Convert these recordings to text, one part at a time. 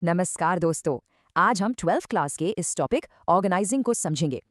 नमस्कार दोस्तों। आज हम 12th क्लास के इस टॉपिक ऑर्गेनाइजिंग को समझेंगे।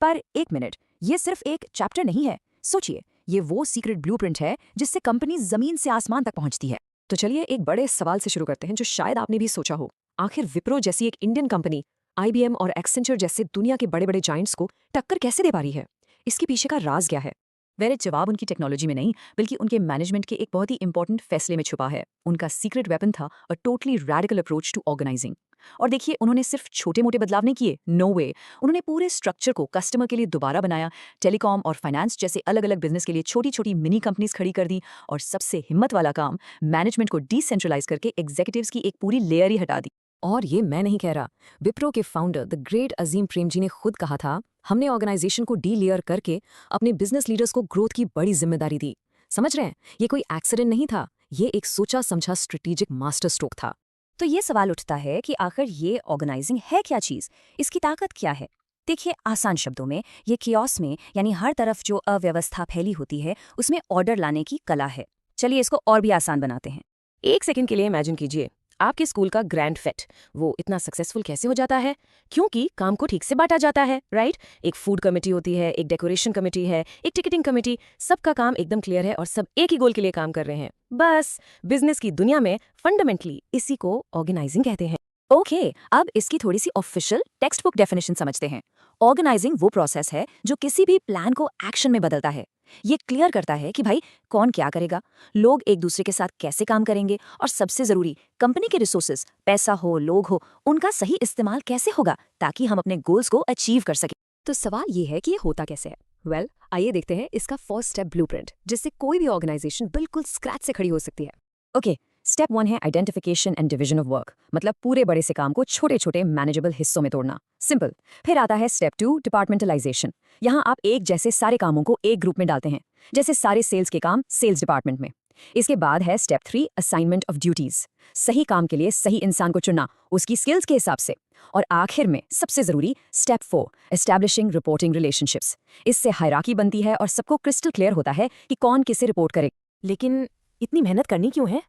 पर एक मिनट, ये सिर्फ एक चैप्टर नहीं है। सोचिए, ये वो सीक्रेट ब्लूप्रिंट है जिससे कंपनी जमीन से आसमान तक पहुंचती है। तो चलिए एक बड़े सवाल से शुरू करते हैं जो शायद आपने भी सोचा हो। आखिर विप्रो जैसी एक इंडियन कंपनी आईबीएम और एक्सेंचर जैसे दुनिया के बड़े बड़े जाइंट्स को टक्कर कैसे दे पा रही है? इसके पीछे का राज क्या है? मेरे जवाब उनकी टेक्नोलॉजी में नहीं, बल्कि उनके मैनेजमेंट के एक बहुत ही इंपॉर्टेंट फैसले में छुपा है। उनका सीक्रेट वेपन था a totally radical approach to organizing. और देखिए, उन्होंने सिर्फ छोटे मोटे बदलाव नहीं किए, नो वे। उन्होंने पूरे स्ट्रक्चर को कस्टमर के लिए दोबारा बनाया। टेलीकॉम और फाइनेंस जैसे अलग अलग बिजनेस के लिए छोटी छोटी मिनी कंपनीज खड़ी कर दी। और सबसे हिम्मत वाला काम, मैनेजमेंट को डिसेंट्रलाइज करके एग्जीक्यूटिव्स की एक पूरी लेयर ही हटा दी। और ये मैं नहीं कह रहा, विप्रो के founder the great Azim Premji ने खुद कहा था, हमने ऑर्गेनाइजेशन को डीलेयर करके अपने बिजनेस लीडर्स को ग्रोथ की बड़ी जिम्मेदारी दी। समझ रहे हैं? ये कोई एक्सीडेंट नहीं था, ये एक सोचा समझा स्ट्रेटेजिक मास्टर स्ट्रोक था। तो ये सवाल उठता है कि आखिर ये ऑर्गेनाइजिंग है क्या चीज़, इसकी ताकत क्या है। देखिए, आसान शब्दों में ये कियोस में यानी हर तरफ जो अव्यवस्था फैली होती है उसमें ऑर्डर लाने की कला है। चलिए इसको और भी आसान बनाते हैं। एक सेकंड के लिए इमेजिन कीजिए, आपके स्कूल का ग्रैंड फेट वो इतना सक्सेसफुल कैसे हो जाता है? क्योंकि काम को ठीक से बांटा जाता है, राइट? एक फूड कमेटी होती है, एक डेकोरेशन कमेटी है, एक टिकटिंग कमेटी। सबका काम एकदम क्लियर है और सब एक ही गोल के लिए काम कर रहे हैं। बस बिजनेस की दुनिया में फंडामेंटली इसी को ऑर्गेनाइजिंग कहते हैं। ओके, अब इसकी थोड़ी सी ऑफिशियल टेक्स्ट बुक डेफिनेशन समझते हैं। ऑर्गेनाइजिंग वो प्रोसेस है जो किसी भी प्लान को एक्शन में बदलता है। ये क्लियर करता है कि भाई कौन क्या करेगा, लोग एक दूसरे के साथ कैसे काम करेंगे, और सबसे जरूरी, कंपनी के रिसोर्सेज, पैसा हो, लोग हो, उनका सही इस्तेमाल कैसे होगा ताकि हम अपने गोल्स को अचीव कर सकें। तो सवाल ये है कि ये होता कैसे है? वेल, आइए देखते हैं इसका फर्स्ट स्टेप ब्लूप्रिंट, जिससे कोई भी ऑर्गेनाइजेशन बिल्कुल स्क्रैच से खड़ी हो सकती है। ओके, स्टेप 1 है identification and division of work, मतलब पूरे बड़े से काम को छोटे छोटे मैनेजेबल हिस्सों में तोड़ना। सिंपल। फिर आता है स्टेप 2, डिपार्टमेंटलाइजेशन। यहाँ आप एक जैसे सारे कामों को एक ग्रुप में डालते हैं, जैसे सारे सेल्स के काम सेल्स डिपार्टमेंट में। इसके बाद है स्टेप 3, असाइनमेंट ऑफ ड्यूटीज। सही काम के लिए सही इंसान को चुनना, उसकी स्किल्स के हिसाब से। और आखिर में सबसे जरूरी स्टेप 4, एस्टैब्लिशिंग रिपोर्टिंग रिलेशनशिप्स। इससे हायरार्की बनती है और सबको क्रिस्टल क्लियर होता है कि कौन किसे रिपोर्ट करे। लेकिन इतनी मेहनत करनी क्यों है?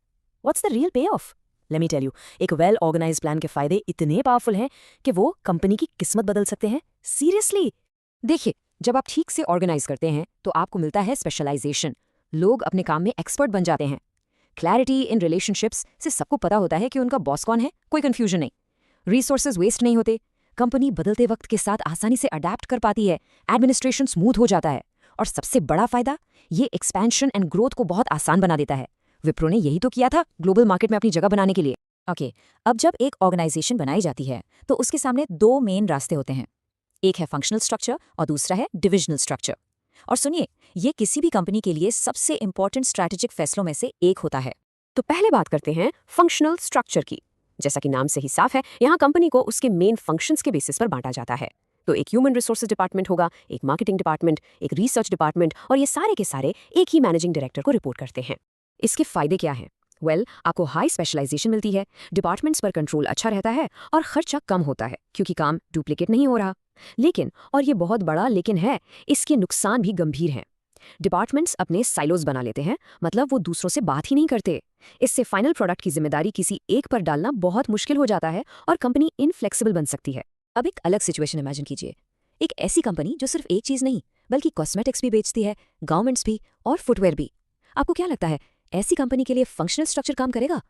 What's the real pay off? Let me tell you, एक वेल ऑर्गेनाइज्ड प्लान के फायदे इतने पावरफुल हैं कि वो कंपनी की किस्मत बदल सकते हैं। सीरियसली। देखिए, जब आप ठीक से ऑर्गेनाइज करते हैं तो आपको मिलता है स्पेशलाइजेशन। लोग अपने काम में एक्सपर्ट बन जाते हैं। क्लैरिटी इन रिलेशनशिप्स से सबको पता होता है कि उनका बॉस कौन है, कोई कंफ्यूजन नहीं। रिसोर्सेज वेस्ट नहीं होते, कंपनी बदलते वक्त के साथ आसानी से अडेप्ट कर पाती है, एडमिनिस्ट्रेशन स्मूथ हो जाता है। और सबसे बड़ा फायदा, ये एक्सपेंशन एंड ग्रोथ को बहुत आसान बना देता है। विप्रो ने यही तो किया था ग्लोबल मार्केट में अपनी जगह बनाने के लिए। ओके, अब जब एक ऑर्गेनाइजेशन बनाई जाती है तो उसके सामने दो मेन रास्ते होते हैं। एक है फंक्शनल स्ट्रक्चर और दूसरा है डिविजनल स्ट्रक्चर। और सुनिए, ये किसी भी कंपनी के लिए सबसे इंपॉर्टेंट स्ट्रैटेजिक फैसलों में से एक होता है। तो पहले बात करते हैं फंक्शनल स्ट्रक्चर की। जैसा कि नाम से ही साफ है, यहाँ कंपनी को उसके मेन फंक्शंस के बेसिस पर बांटा जाता है। तो एक ह्यूमन रिसोर्सेज डिपार्टमेंट होगा, एक मार्केटिंग डिपार्टमेंट, एक रिसर्च डिपार्टमेंट, और ये सारे के सारे एक ही मैनेजिंग डायरेक्टर को रिपोर्ट करते हैं। इसके फायदे क्या हैं? वेल, आपको हाई स्पेशलाइजेशन मिलती है, डिपार्टमेंट्स पर कंट्रोल अच्छा रहता है और खर्चा कम होता है क्योंकि काम डुप्लीकेट नहीं हो रहा। लेकिन, और ये बहुत बड़ा लेकिन है, इसके नुकसान भी गंभीर हैं। डिपार्टमेंट्स अपने साइलोज बना लेते हैं, मतलब वो दूसरों से बात ही नहीं करते। इससे फाइनल प्रोडक्ट की जिम्मेदारी किसी एक पर डालना बहुत मुश्किल हो जाता है और कंपनी इनफ्लेक्सिबल बन सकती है। अब एक अलग सिचुएशन इमेजिन कीजिए, एक ऐसी कंपनी जो सिर्फ एक चीज नहीं बल्कि कॉस्मेटिक्स भी बेचती है, गारमेंट्स भी और फुटवेयर भी। आपको क्या लगता है, ऐसी कंपनी के लिए फंक्शनल स्ट्रक्चर काम करेगा?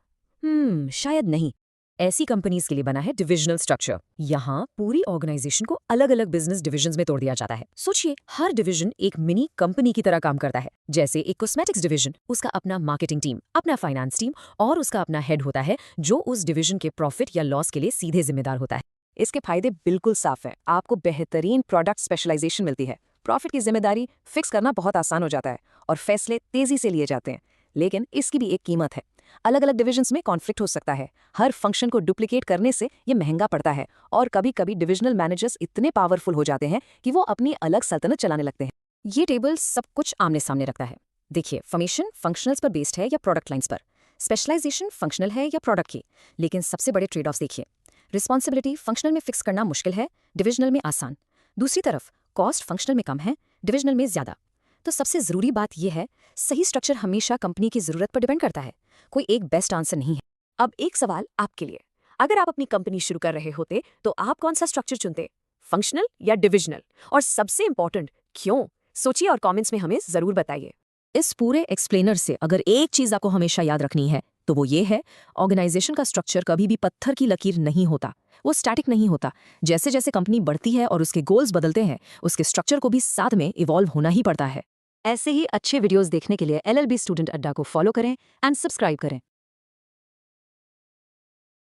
शायद नहीं। ऐसी कंपनीज के लिए बना है डिविजनल स्ट्रक्चर। यहाँ पूरी ऑर्गेनाइजेशन को अलग अलग बिजनेस डिविजन्स में तोड़ दिया जाता है। सोचिए, हर डिवीजन एक मिनी कंपनी की तरह काम करता है। जैसे एक कॉस्मेटिक्स डिवीजन, उसका अपना मार्केटिंग टीम, अपना फाइनेंस टीम और उसका अपना हेड होता है जो उस डिवीजन के प्रॉफिट या लॉस के लिए सीधे जिम्मेदार होता है। इसके फायदे बिल्कुल साफ हैं। आपको बेहतरीन प्रोडक्ट स्पेशलाइजेशन मिलती है, प्रॉफिट की जिम्मेदारी फिक्स करना बहुत आसान हो जाता है और फैसले तेजी से लिए जाते हैं। लेकिन इसकी भी एक कीमत है। अलग अलग डिविजन्स में कॉन्फ्लिक्ट हो सकता है, हर फंक्शन को डुप्लीकेट करने से ये महंगा पड़ता है, और कभी कभी डिविजनल मैनेजर्स इतने पावरफुल हो जाते हैं कि वो अपनी अलग सल्तनत चलाने लगते हैं। ये टेबल सब कुछ आमने सामने रखता है। देखिए, फॉर्मेशन फंक्शनल्स पर बेस्ड है या प्रोडक्ट लाइंस पर, स्पेशलाइजेशन फंक्शनल है या प्रोडक्ट की। लेकिन सबसे बड़े ट्रेड ऑफ्स देखिए, रिस्पॉन्सिबिलिटी फंक्शनल में फिक्स करना मुश्किल है, डिविजनल में आसान। दूसरी तरफ कॉस्ट फंक्शनल में कम है, डिविजनल में ज्यादा। तो सबसे जरूरी बात यह है, सही स्ट्रक्चर हमेशा कंपनी की जरूरत पर डिपेंड करता है, कोई एक बेस्ट आंसर नहीं है। अब एक सवाल आपके लिए, अगर आप अपनी कंपनी शुरू कर रहे होते तो आप कौन सा स्ट्रक्चर चुनते, फंक्शनल या डिविजनल? और सबसे इंपॉर्टेंट, क्यों? सोचिए और कमेंट्स में हमें जरूर बताइए। इस पूरे एक्सप्लेनर से अगर एक चीज आपको हमेशा याद रखनी है तो वो ये है, ऑर्गेनाइजेशन का स्ट्रक्चर कभी भी पत्थर की लकीर नहीं होता, वो स्टैटिक नहीं होता। जैसे जैसे कंपनी बढ़ती है और उसके गोल्स बदलते हैं, उसके स्ट्रक्चर को भी साथ में इवॉल्व होना ही पड़ता है। ऐसे ही अच्छे वीडियोस देखने के लिए LLB स्टूडेंट अड्डा को फॉलो करें एंड सब्सक्राइब करें।